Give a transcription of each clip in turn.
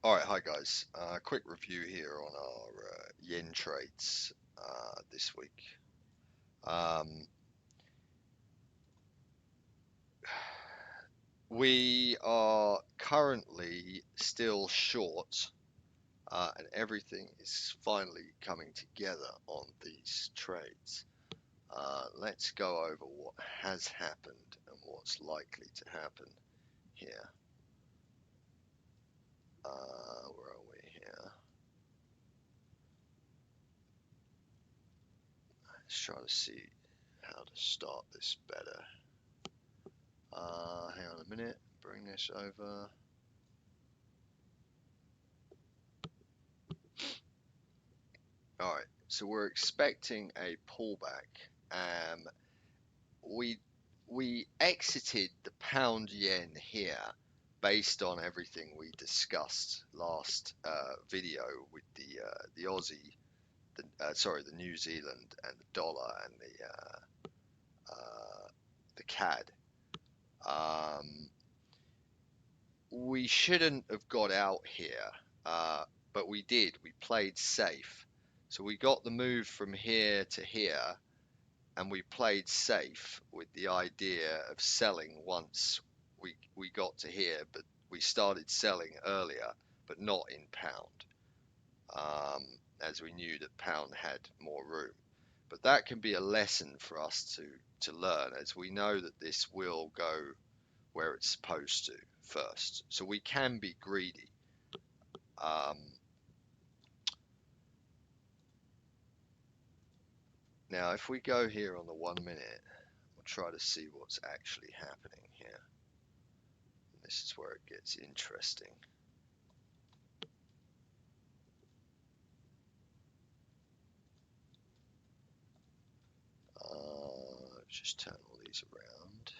All right, hi guys. Quick review here on our yen trades this week. Um, we are currently still short, and everything is finally coming together on these trades. Let's go over what has happened and what's likely to happen here. Where are we here? Let's try to see how to start this better. Hang on a minute, bring this over. All right, so we're expecting a pullback. Um, we we exited the pound yen here based on everything we discussed last video with the Aussie, the New Zealand and the dollar and the CAD. Um, we shouldn't have got out here, but we did. We played safe. So we got the move from here to here, and we played safe with the idea of selling once we got to here, but we started selling earlier, but not in pound, as we knew that pound had more room. But that can be a lesson for us to learn, as we know that this will go where it's supposed to first. So we can be greedy. Um, Now, if we go here on the 1 minute, we'll try to see what's actually happening here. And this is where it gets interesting. Just turn all these around.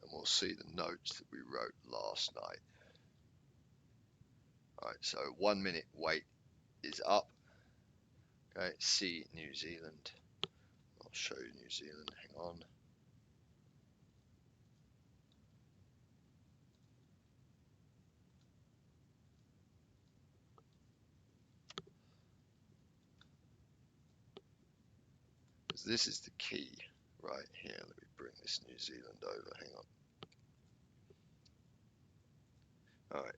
And we'll see the notes that we wrote last night. Alright, so 1 minute weight is up. Okay, see New Zealand. I'll show you New Zealand, hang on. Because this is the key right here. Let me bring this New Zealand over, hang on. Alright.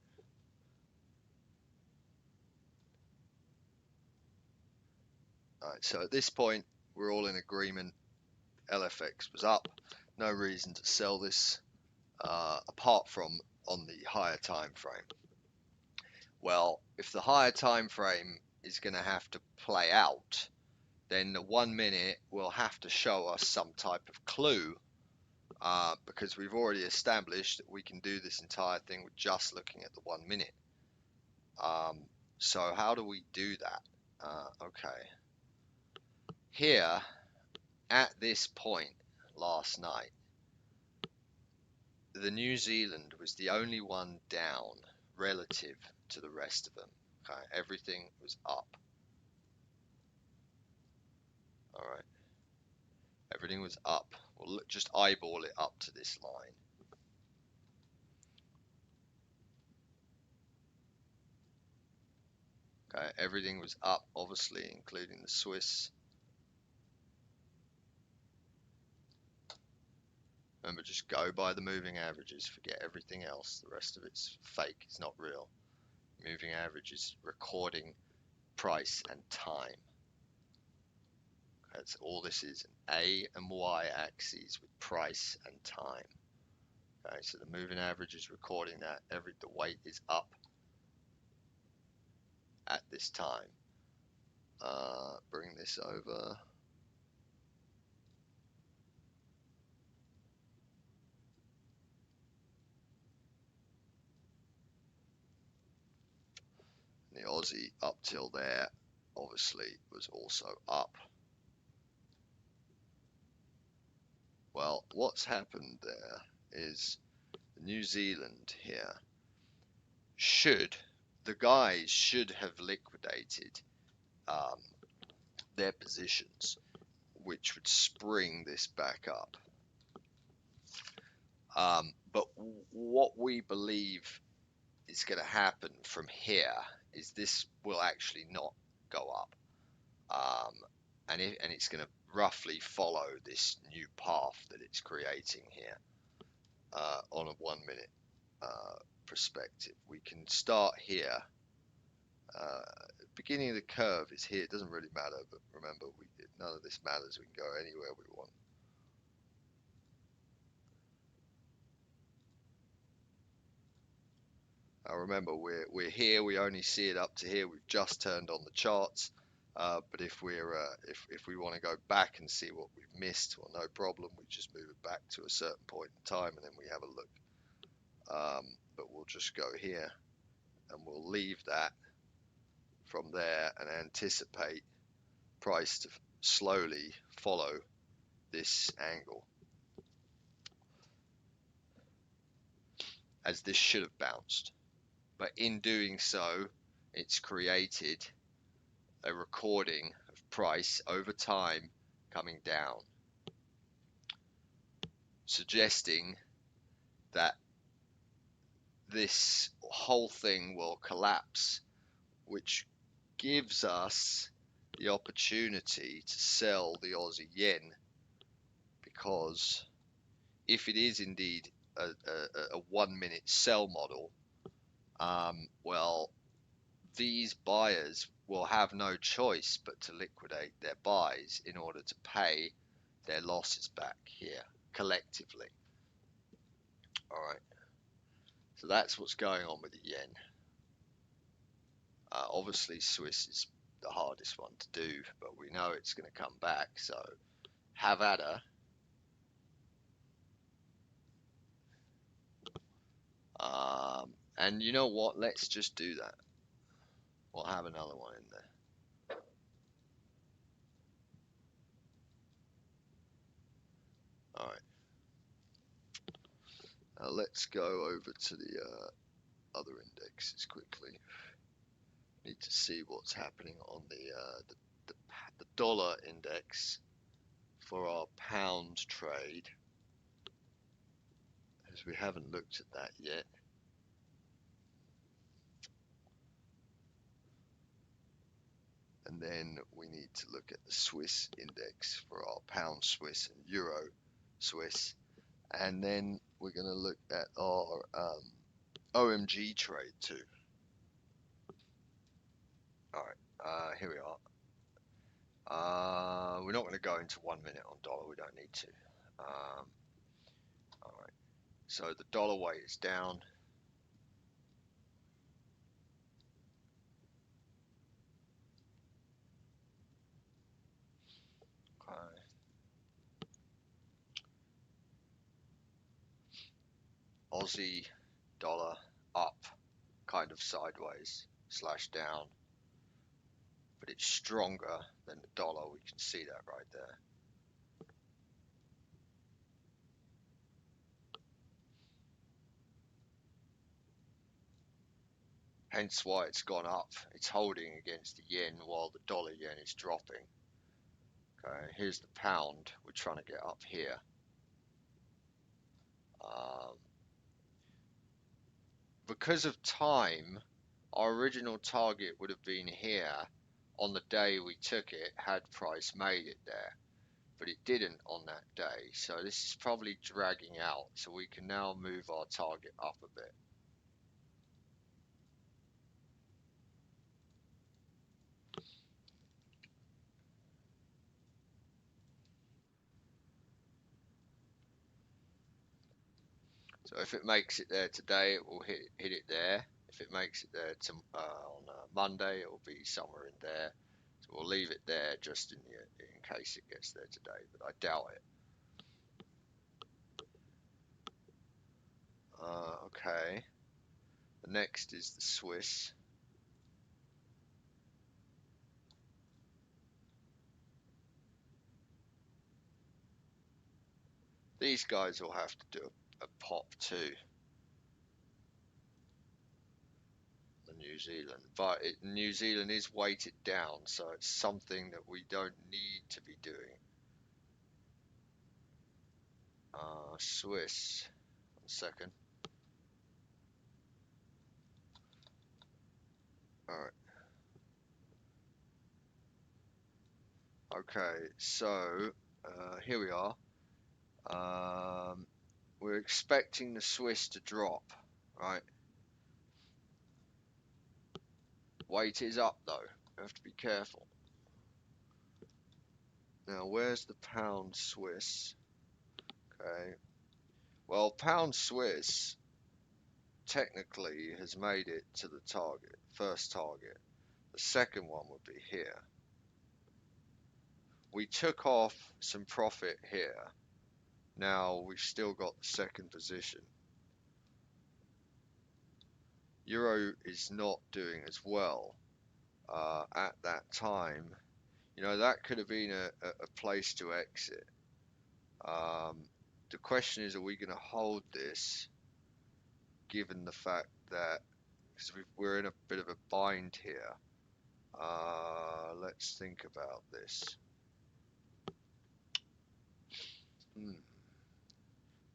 Alright, so at this point, we're all in agreement. LFX was up. No reason to sell this, apart from on the higher time frame. Well, if the higher time frame is going to have to play out, then the 1 minute will have to show us some type of clue, because we've already established that we can do this entire thing with just looking at the 1 minute. So how do we do that? Okay. Here, at this point last night, the New Zealand was the only one down relative to the rest of them. Okay, everything was up. All right, everything was up. We'll just eyeball it up to this line. Okay, everything was up, obviously, including the Swiss. Remember, just go by the moving averages. Forget everything else. The rest of it's fake. It's not real. Moving averages recording price and time. That's all this is, an A and Y axes with price and time. Okay, so the moving average is recording that the weight is up at this time. Bring this over. The Aussie up till there obviously was also up. Well, what's happened there is New Zealand here the guys should have liquidated their positions, which would spring this back up. But what we believe is going to happen from here is this will actually not go up, and it's going to roughly follow this new path that it's creating here on a 1 minute perspective. We can start here. Beginning of the curve is here. It doesn't really matter, but remember, none of this matters. We can go anywhere we want. Remember, we're here. We only see it up to here. We've just turned on the charts. But if we want to go back and see what we've missed, well, no problem. We just move it back to a certain point in time, and then we have a look. But we'll just go here, and we'll leave that from there and anticipate price to slowly follow this angle, as this should have bounced. But in doing so, it's created a recording of price over time coming down, suggesting that this whole thing will collapse, which gives us the opportunity to sell the Aussie yen, because if it is indeed a 1 minute sell model, well, these buyers will have no choice but to liquidate their buys in order to pay their losses back here collectively. All right, so that's what's going on with the yen. Obviously, Swiss is the hardest one to do, but we know it's going to come back, so have at her. And you know what? Let's just do that. We'll have another one in there. All right. Now let's go over to the other indexes quickly. Need to see what's happening on the dollar index for our pound trade, as we haven't looked at that yet. And then we need to look at the Swiss index for our pound Swiss and euro Swiss. And then we're going to look at our OMG trade too. All right, here we are. We're not going to go into 1 minute on dollar. We don't need to. All right. So the dollar weight is down. Okay. Aussie dollar up, kind of sideways / down, but it's stronger than the dollar. We can see that right there. Hence why it's gone up. It's holding against the yen while the dollar yen is dropping. Okay, here's the pound. We're trying to get up here. Because of time, our original target would have been here on the day we took it, had price made it there, but it didn't on that day. So this is probably dragging out. So we can now move our target up a bit. So if it makes it there today, it will hit it there. If it makes it there on Monday, it will be somewhere in there. So we'll leave it there just in case it gets there today, but I doubt it. Okay. The next is the Swiss. These guys will have to do a pop too. The New Zealand, but New Zealand is weighted down, so it's something that we don't need to be doing. Swiss. 1 second. All right. Okay, so here we are. We're expecting the Swiss to drop, right? Weight is up though. You have to be careful. Now, where's the pound Swiss? Okay. Well, pound Swiss technically has made it to the target, first target. The second one would be here. We took off some profit here. Now we've still got the second position. Euro is not doing as well at that time. You know, that could have been a place to exit. The question is, are we going to hold this given the fact that because we're in a bit of a bind here? Let's think about this.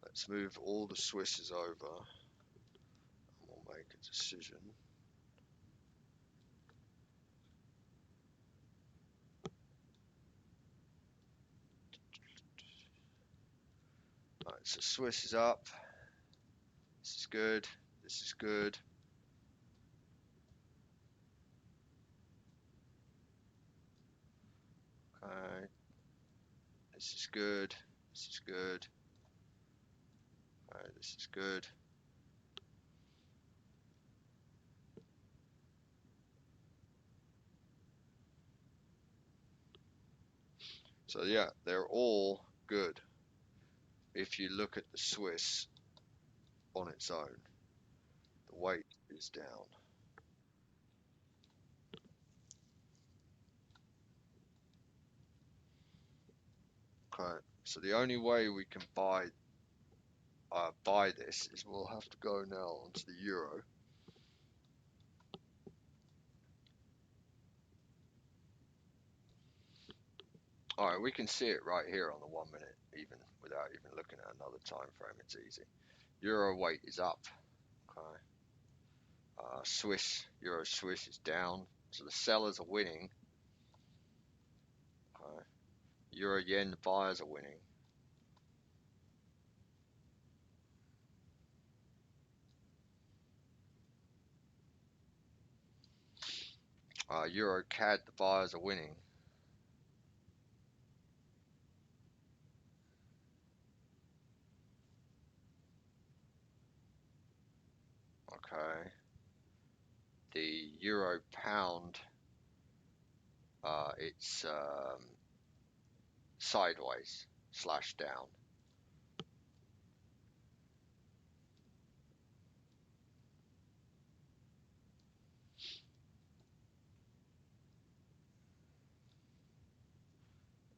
Let's move all the Swisses over and we'll make a decision. Alright, so Swiss is up. This is good. This is good. Okay. This is good. This is good. Alright, this is good. So yeah, they're all good if you look at the Swiss on its own. The weight is down. Okay, so the only way we can buy this is we'll have to go now onto the euro. Alright, we can see it right here on the 1 minute, even without even looking at another time frame. It's easy. Euro weight is up. Okay. Euro Swiss is down. So the sellers are winning. Okay. Euro yen, the buyers are winning. Euro CAD, the buyers are winning. Okay. The Euro pound, it's sideways / down.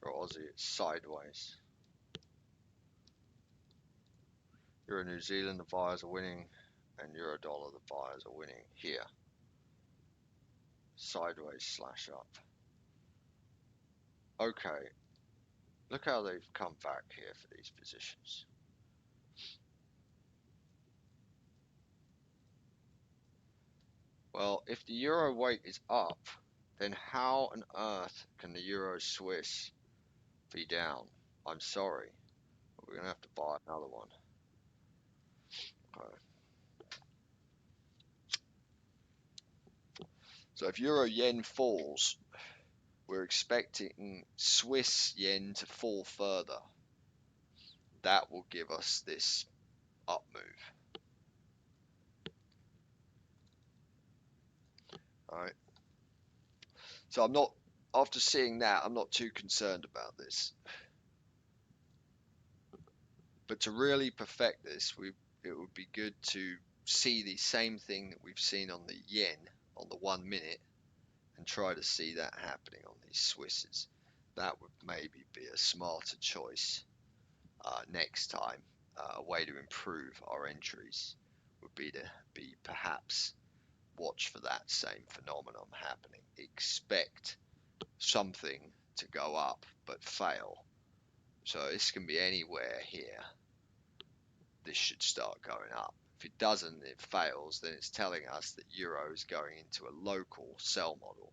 For Aussie, it's sideways. Euro New Zealand, the buyers are winning, and Euro dollar, the buyers are winning here. Sideways / up. Okay, look how they've come back here for these positions. Well, if the euro weight is up, then how on earth can the euro Swiss be down? I'm sorry, we're gonna have to buy another one. Okay. So if euro yen falls, we're expecting Swiss yen to fall further. That will give us this up move. Alright. So I'm not, after seeing that, I'm not too concerned about this. But to really perfect this, it would be good to see the same thing that we've seen on the yen on the 1 minute and try to see that happening on these Swisses. That would maybe be a smarter choice next time. A way to improve our entries would be to perhaps watch for that same phenomenon happening. Expect something to go up but fail. So this can be anywhere here. this should start going up. If it doesn't, it fails, then it's telling us that euro is going into a local sell model.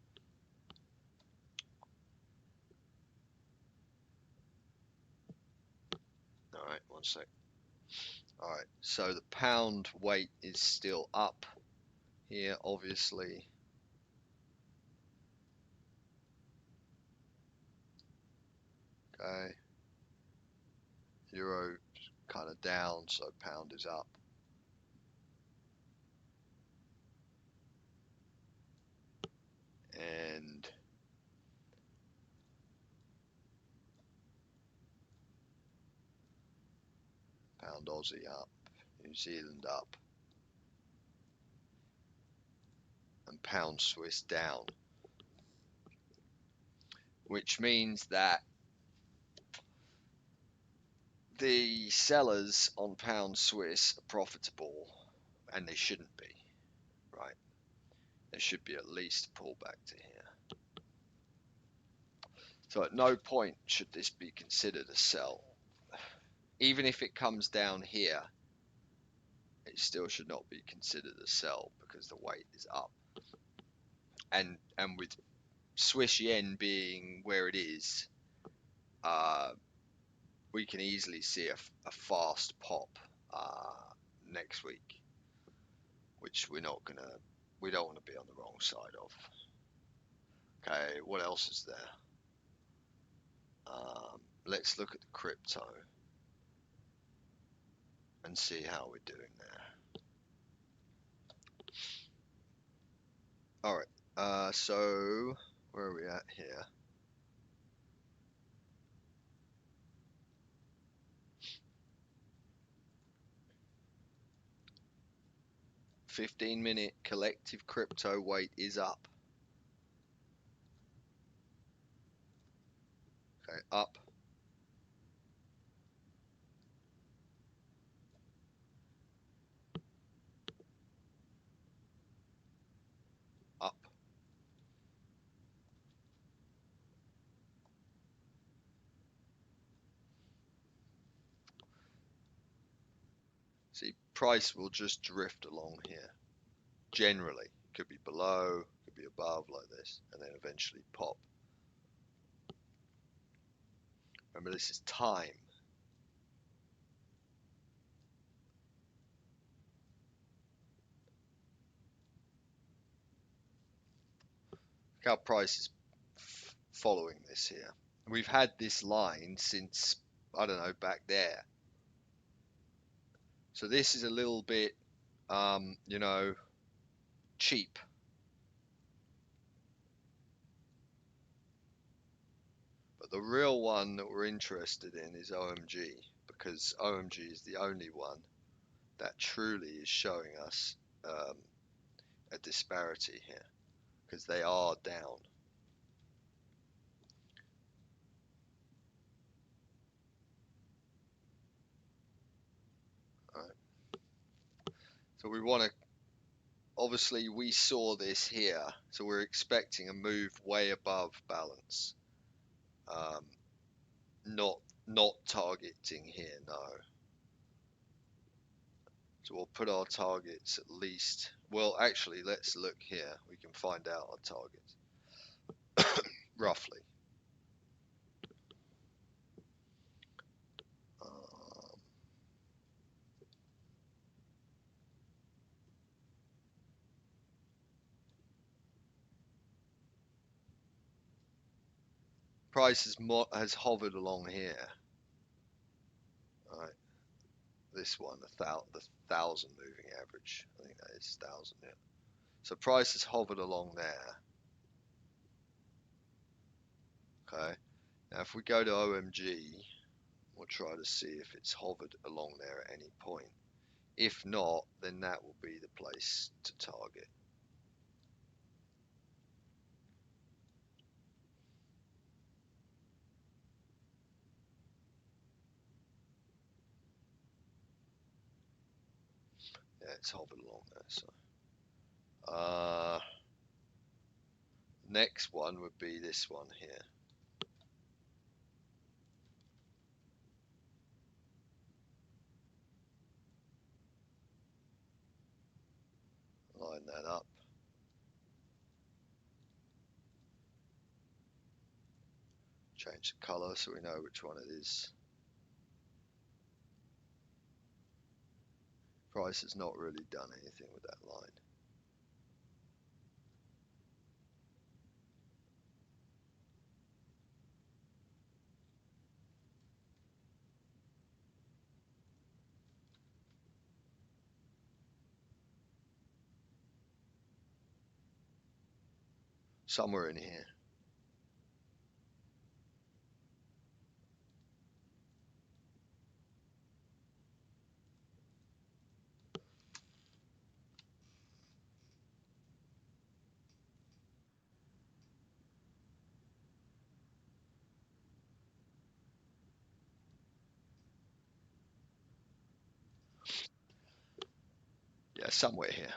All right, one sec. All right, so the pound weight is still up here, obviously. Okay. Euro kind of down, so pound is up. And pound Aussie up, New Zealand up, and pound Swiss down, which means that the sellers on pound Swiss are profitable, and they shouldn't be, right? There should be at least a pullback to here. So at no point should this be considered a sell. Even if it comes down here, it still should not be considered a sell because the weight is up. And with Swiss yen being where it is, we can easily see a fast pop next week, which we don't want to be on the wrong side of. Okay, what else is there? Let's look at the crypto and see how we're doing there. All right, so where are we at here? "15-minute collective crypto weight is up." Okay, up. Up. See, price will just drift along here. Generally, could be below, could be above like this, and then eventually pop. Remember, this is time. Look how price is following this here. We've had this line since, I don't know, back there. So this is a little bit, cheap. But the real one that we're interested in is OMG, because OMG is the only one that truly is showing us a disparity here, because they are down. All right. So we want to, obviously we saw this here, so we're expecting a move way above balance. Not targeting here, no. So we'll put our targets at least, well, actually, let's look here. We can find out our targets, roughly. Price has hovered along here. All right, this one, the 1,000 moving average. I think that is 1,000, yeah. So price has hovered along there. Okay, now if we go to OMG, we'll try to see if it's hovered along there at any point. If not, then that will be the place to target. Yeah, it's hovered along there. So, next one would be this one here. that up. Change the color so we know which one it is. Price has not really done anything with that line. Somewhere in here. Yeah, somewhere here.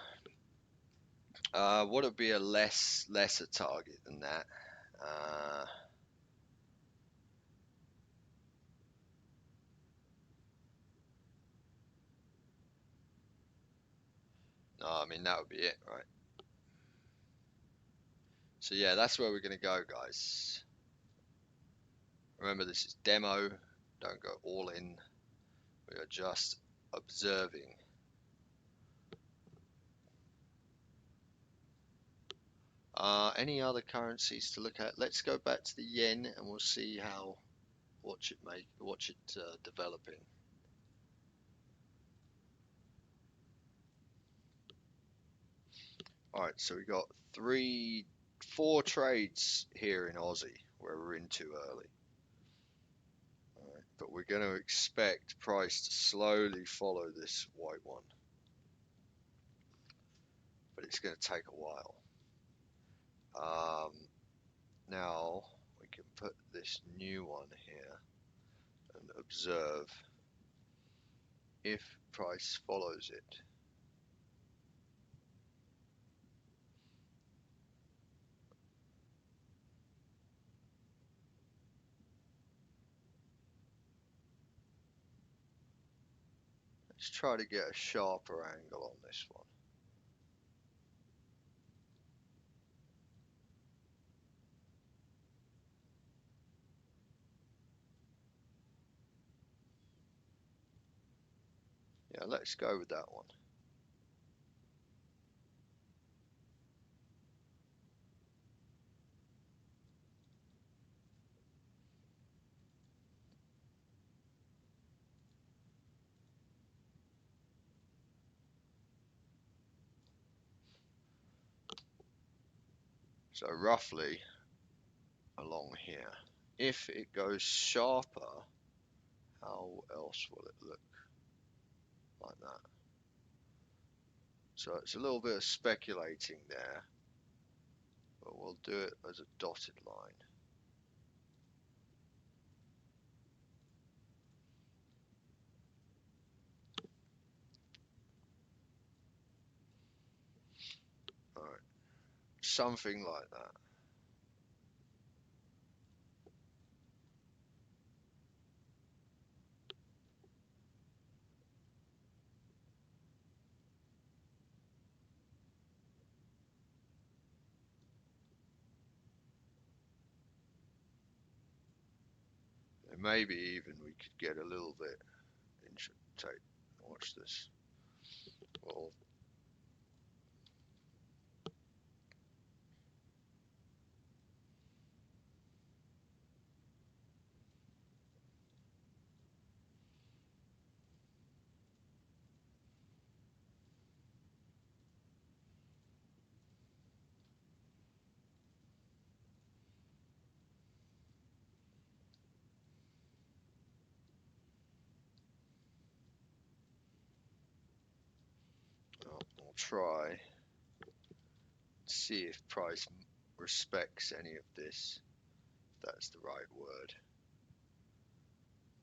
What would be a lesser target than that? No, I mean that would be it, right? So yeah, that's where we're gonna go, guys. Remember, this is demo. Don't go all in. We are just observing. Any other currencies to look at? Let's go back to the yen and we'll see how watch it developing. All right, so we got 4 trades here in Aussie where we're in too early. All right, but we're going to expect price to slowly follow this white one, but it's going to take a while. Now we can put this new one here and observe if price follows it. Let's try to get a sharper angle on this one. Yeah, let's go with that one. So roughly along here. If it goes sharper, how else will it look? Like that. So it's a little bit of speculating there, but we'll do it as a dotted line. All right, something like that. And maybe even we could get a little bit. Watch this. Well, I'll try. See if price respects any of this. That's the right word.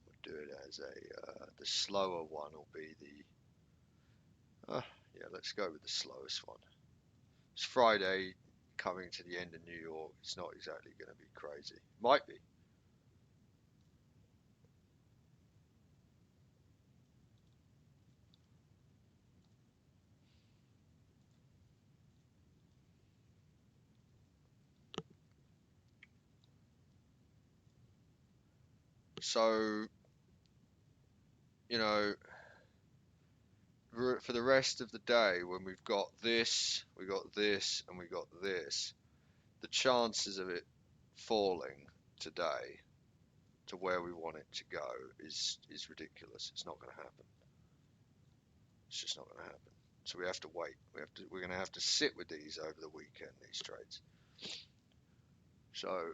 We'll do it as the slower one will be the, yeah, let's go with the slowest one. It's Friday, coming to the end of New York. It's not exactly going to be crazy. Might be. So, you know, for the rest of the day, when we've got this, we got this, and we got this, the chances of it falling today to where we want it to go is ridiculous. It's not going to happen. It's just not going to happen. So we have to wait. We're going to have to sit with these over the weekend, these trades. So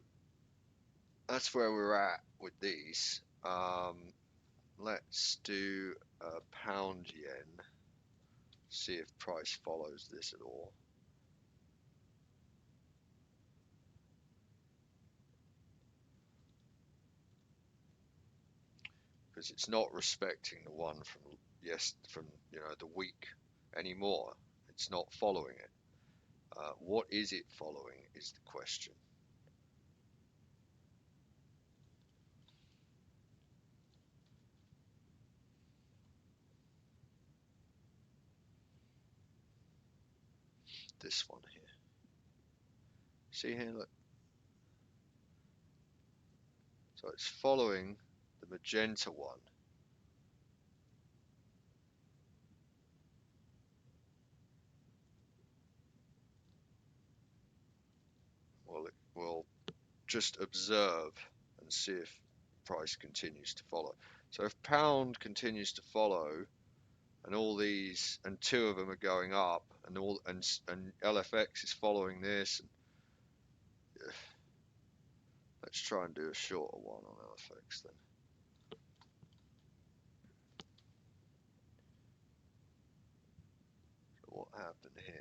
that's where we're at with these. Let's do a pound yen. See if price follows this at all. Because it's not respecting the one from the week anymore. It's not following it. What is it following is the question. This one here. See here, look. So it's following the magenta one. Well, it will just observe and see if price continues to follow. So if pound continues to follow, and all these, and two of them are going up, and LFX is following this, and let's try and do a shorter one on LFX then. So what happened here?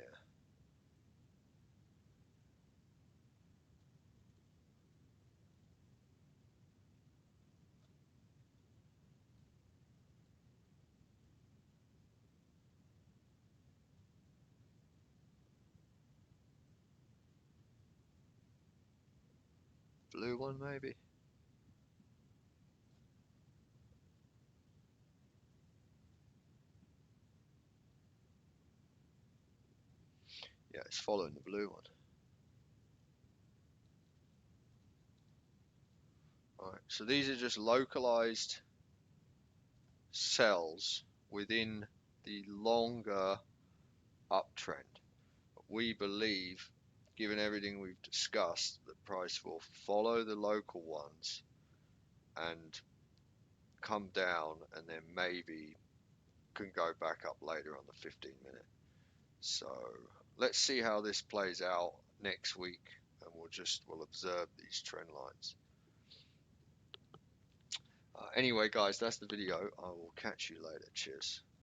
Blue one maybe? Yeah, it's following the blue one. Alright, so these are just localized sells within the longer uptrend. We believe, given everything we've discussed, that price will follow the local ones and come down, and then maybe can go back up later on the 15-minute. So let's see how this plays out next week, and we'll observe these trend lines. Anyway, guys, that's the video. I will catch you later. Cheers.